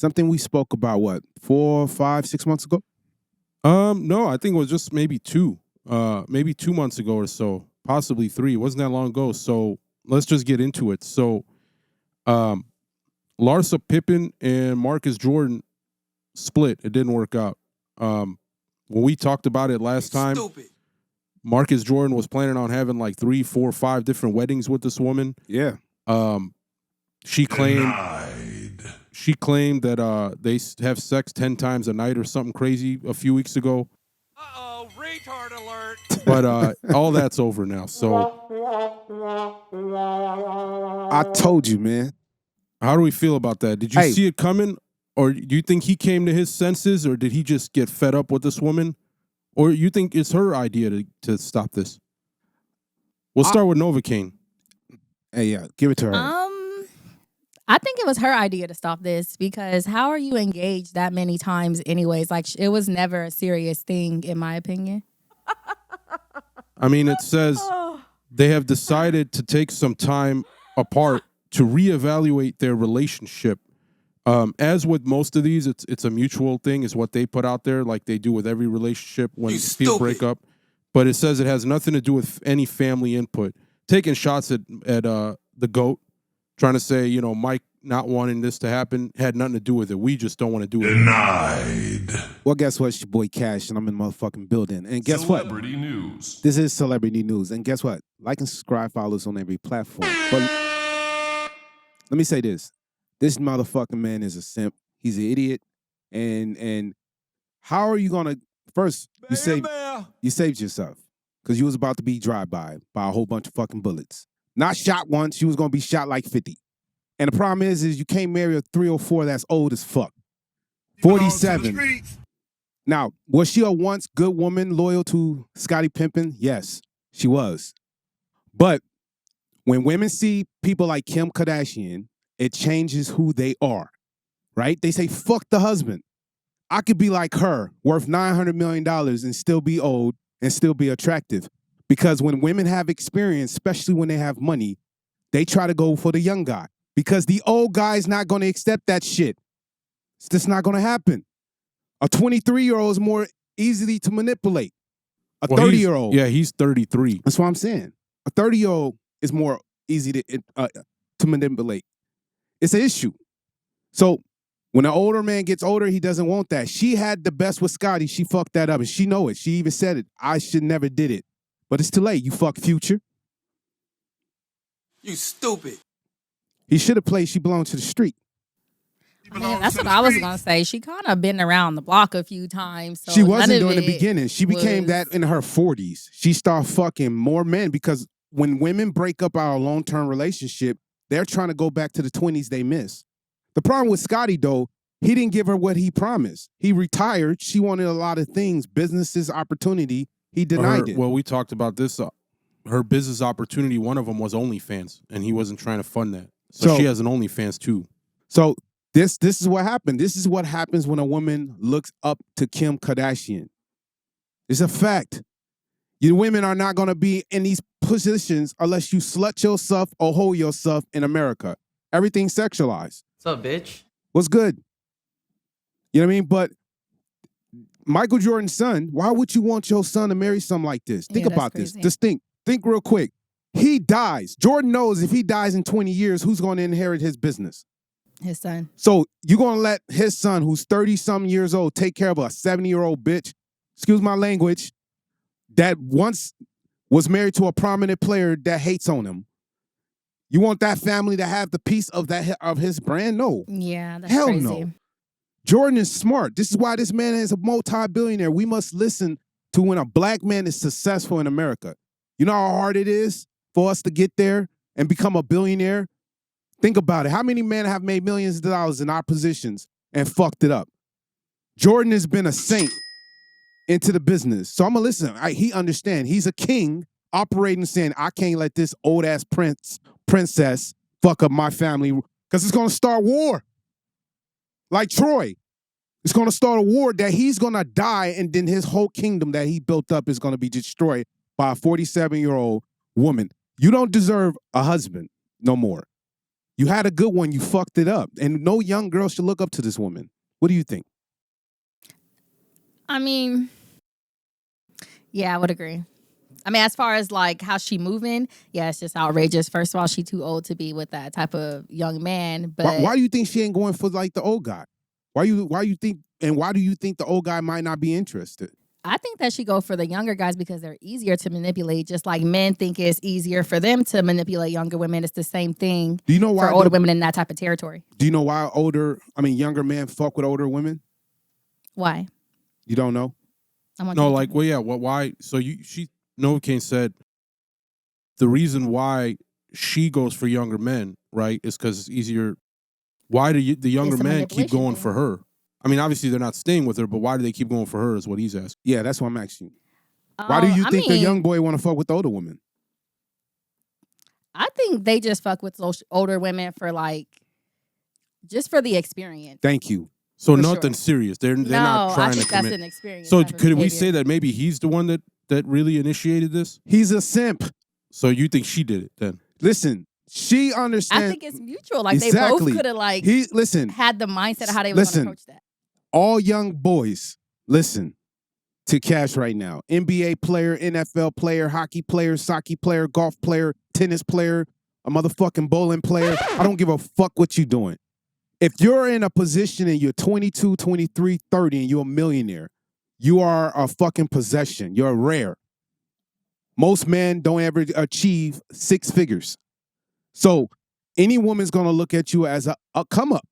Something we spoke about, what, 4, 5, 6 months ago? No, I think it was just maybe 2 months ago or so, possibly 3. It wasn't that long ago. So let's just get into it. So, Larsa Pippen and Marcus Jordan split. It didn't work out. When we talked about it last time, Marcus Jordan was planning on having like 3, 4, 5 different weddings with this woman. Yeah. She claimed that they have sex 10 times a night or something crazy a few weeks ago. Uh-oh, retard alert. But all that's over now. So I told you, man. how do we feel about that? Did you see it coming? Or do you think he came to his senses, or did he just get fed up with this woman? Or you think it's her idea to stop this? We'll start with Novocaine. Hey, yeah, give it to her. I think it was her idea to stop this, because how are you engaged that many times anyways? Like, it was never a serious thing, in my opinion. I mean, it says they have decided to take some time apart to reevaluate their relationship. As with most of these, it's a mutual thing, is what they put out there, like they do with every relationship when people break up. But it says it has nothing to do with any family input. Taking shots at the GOAT, trying to say, you know, Mike not wanting this to happen had nothing to do with it. We just don't want to do it. Denied. Well, guess what? It's your boy Cash, and I'm in the motherfucking building. And guess Celebrity what? news. This is Celebrity News. And guess what? Like and subscribe, follow us on every platform. But let me say this. This motherfucking man is a simp. He's an idiot. And how are you going to... First, you saved yourself, because you was about to be drive-by by a whole bunch of fucking bullets. Not shot once. You was going to be shot like 50. And the problem is you can't marry a 304 that's old as fuck. 47. Now, was she a once good woman loyal to Scottie Pippen? Yes, she was. But when women see people like Kim Kardashian, it changes who they are, right? They say, fuck the husband. I could be like her, worth $900 million and still be old and still be attractive. Because when women have experience, especially when they have money, they try to go for the young guy. Because the old guy's not going to accept that shit. It's just not going to happen. A 23-year-old is more easily to manipulate. A 30-year-old. Yeah, he's 33. That's what I'm saying. A 30-year-old is more easy to manipulate. It's an issue. So when an older man gets older, he doesn't want that. She had the best with Scottie. She fucked that up, and she know it. She even said it. I should never did it. But it's too late. You fuck Future. You stupid. He should have played She Belonged to the Street. I mean, that's what I was going to say. She kind of been around the block a few times. So she wasn't during the beginning. She became that in her 40s. She started fucking more men, because when women break up our long-term relationship, they're trying to go back to the 20s they missed. The problem with Scottie, though, he didn't give her what he promised. He retired. She wanted a lot of things, businesses, opportunity. He denied it. Well, we talked about this. Her business opportunity, one of them was OnlyFans, and he wasn't trying to fund that. So she has an OnlyFans, too. So this is what happened. This is what happens when a woman looks up to Kim Kardashian. It's a fact. You women are not going to be in these positions unless you slut yourself or hold yourself in America. Everything's sexualized. What's up, bitch? What's good? You know what I mean? But Michael Jordan's son, why would you want your son to marry something like this? Think about this. Just think real quick. He dies. Jordan knows if he dies in 20 years, who's going to inherit his business? His son. So you're going to let his son, who's 30-something years old, take care of a 70-year-old bitch, excuse my language, that once was married to a prominent player that hates on him. You want that family to have the piece of his brand? No. Yeah, that's Hell crazy. no. Jordan is smart. This is why this man is a multi-billionaire. We must listen to when a black man is successful in America. You know how hard it is for us to get there and become a billionaire? Think about it. How many men have made millions of dollars in our positions and fucked it up? Jordan has been a saint into the business. So I'm going to listen. He understands. He's a king operating, saying, I can't let this old-ass princess fuck up my family, because it's going to start war. Like Troy. It's going to start a war that he's going to die, and then his whole kingdom that he built up is going to be destroyed by a 47-year-old woman. You don't deserve a husband no more. You had a good one, you fucked it up. And no young girl should look up to this woman. What do you think? I mean, yeah, I would agree. I mean, as far as like how she moving, yeah, it's just outrageous. First of all, she too old to be with that type of young man. But Why do you think she ain't going for like the old guy? Why you think the old guy might not be interested? I think that she go for the younger guys because they're easier to manipulate. Just like men think it's easier for them to manipulate younger women. It's the same thing. Do you know why for older women in that type of territory? Do you know why younger men fuck with older women? Why? You don't know? Why? So Novocaine said the reason why she goes for younger men, right, is because it's easier. Why do the younger men keep going for her? I mean, obviously they're not staying with her, but why do they keep going for her is what he's asking. Yeah, that's what I'm asking you. Why do you think the young boy want to fuck with the older woman? I think they just fuck with those older women for just for the experience. Thank you. So nothing serious. They're not trying to commit. That's an experience. So could we say that maybe he's the one that really initiated this? He's a simp. So you think she did it then? Listen, she understands. I think it's mutual. Like exactly. They both could have had the mindset of how they were going to approach that. All young boys, listen to Cash right now. NBA player, NFL player, hockey player, soccer player, golf player, tennis player, a motherfucking bowling player. I don't give a fuck what you doing. If you're in a position and you're 22, 23, 30 and you're a millionaire, you are a fucking possession. You're rare. Most men don't ever achieve 6 figures. So any woman's going to look at you as a come up.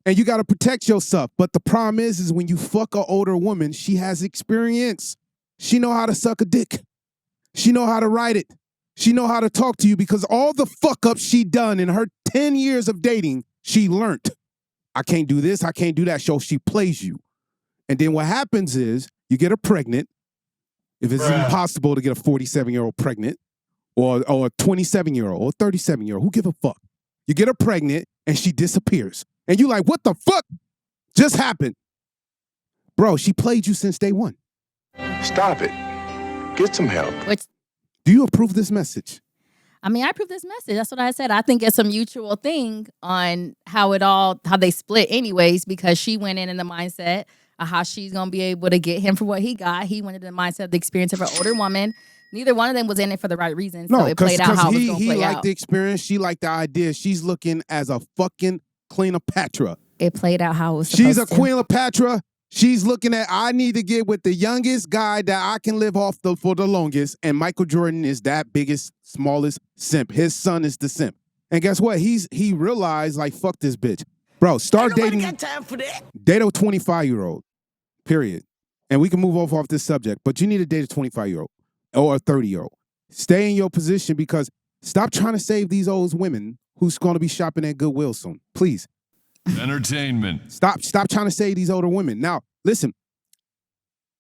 And you got to protect yourself. But the problem is when you fuck an older woman, she has experience. She know how to suck a dick. She know how to ride it. She know how to talk to you because all the fuck up she done in her 10 years of dating, she learned. I can't do this. I can't do that. So she plays you. And then what happens is you get her pregnant. If it's impossible to get a 47-year-old pregnant or a 27-year-old or 37-year-old, who give a fuck? You get her pregnant and she disappears. And you like, what the fuck just happened? Bro, she played you since day one. Stop it. Get some help. Do you approve this message? I mean, I approve this message. That's what I said. I think it's a mutual thing on how they split anyways, because she went in the mindset of how she's going to be able to get him for what he got. He went into the mindset of the experience of an older woman. Neither one of them was in it for the right reasons. So it played out how it was going to play out. He liked the experience. She liked the idea. She's looking as a fucking Cleopatra. It played out how it was supposed to. She's a Cleopatra. She's looking at, I need to get with the youngest guy that I can live off for the longest. And Michael Jordan is that biggest, smallest simp. His son is the simp. And guess what? He realized, like, fuck this bitch. Bro, start dating. Got time for that. Date a 25-year-old, period. And we can move off this subject. But you need to date a 25-year-old or a 30-year-old. Stay in your position because stop trying to save these old women who's going to be shopping at Goodwill soon. Please. Entertainment. Stop trying to save these older women. Now, listen,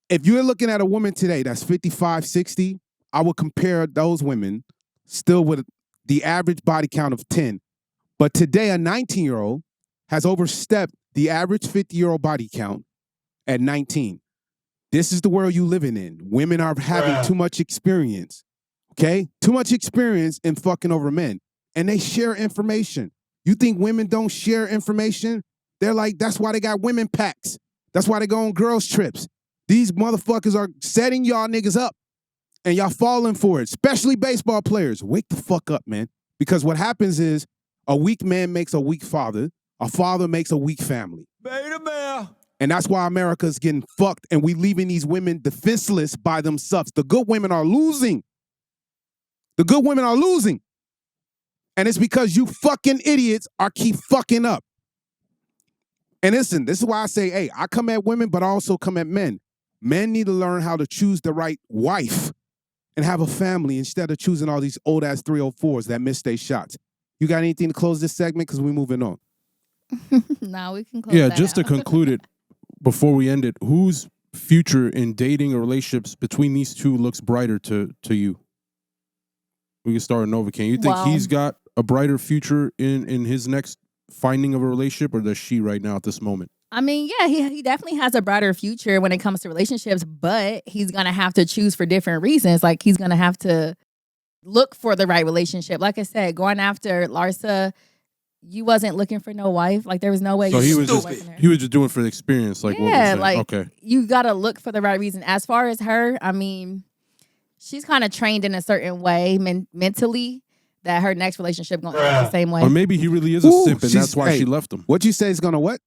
if you're looking at a woman today that's 55, 60, I would compare those women still with the average body count of 10. But today, a 19-year-old has overstepped the average 50-year-old body count at 19. This is the world you living in. Women are having too much experience, okay? Too much experience in fucking over men. And they share information. You think women don't share information? They're like, that's why they got women packs. That's why they go on girls trips. These motherfuckers are setting y'all niggas up and y'all falling for it, especially baseball players. Wake the fuck up, man. Because what happens is a weak man makes a weak father. A father makes a weak family. Beta bear. And that's why America's getting fucked and we leaving these women defenseless by themselves. The good women are losing. The good women are losing. And it's because you fucking idiots keep fucking up. And listen, this is why I say, hey, I come at women, but I also come at men. Men need to learn how to choose the right wife and have a family instead of choosing all these old-ass 304s that miss their shots. You got anything to close this segment? Because we're moving on. No, we can close that just out. to conclude it, before we end it, whose future in dating or relationships between these two looks brighter to you? We can start with Novocaine. You think he's got a brighter future in his next finding of a relationship, or does she right now at this moment? I mean, yeah, he definitely has a brighter future when it comes to relationships, but he's going to have to choose for different reasons. Like, he's going to have to look for the right relationship. Like I said, going after Larsa, you wasn't looking for no wife. Like there was no way. So you he could was get just away from her. he was just doing it for the experience, like what we're Yeah, saying. like Okay. you gotta look for the right reason. As far as her, I mean, she's kind of trained in a certain way mentally that her next relationship gonna end up the same way. Or maybe he really is a Ooh, simp, and that's why hey, she left him. What you say is gonna what?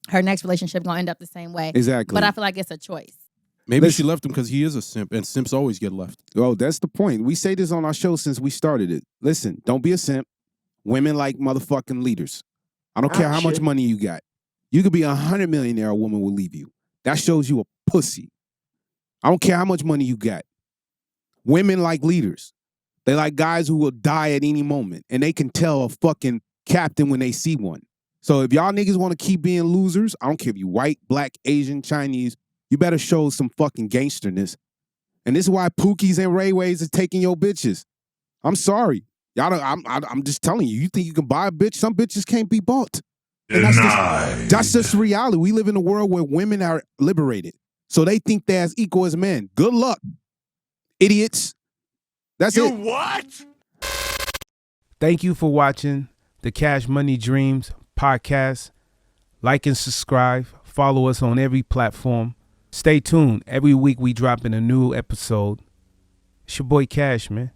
Her next relationship gonna end up the same way. Exactly. But I feel like it's a choice. Maybe Listen. she left him because he is a simp, and simps always get left. Oh, that's the point. We say this on our show since we started it. Listen, don't be a simp. Women like motherfucking leaders. I don't care how much money you got. You could be $100 millionaire, a woman will leave you. That shows you a pussy. I don't care how much money you got. Women like leaders. They like guys who will die at any moment, and they can tell a fucking captain when they see one. So if y'all niggas want to keep being losers, I don't care if you white, black, Asian, Chinese, you better show some fucking gangsterness. And this is why Pookies and Rayways are taking your bitches. I'm sorry. Y'all don't, I'm just telling you, you think you can buy a bitch? Some bitches can't be bought. And that's just reality. We live in a world where women are liberated. So they think they're as equal as men. Good luck, idiots. That's it. What? Thank you for watching the Cash Money Dreams podcast. Like and subscribe. Follow us on every platform. Stay tuned. Every week we drop in a new episode. It's your boy Cash, man.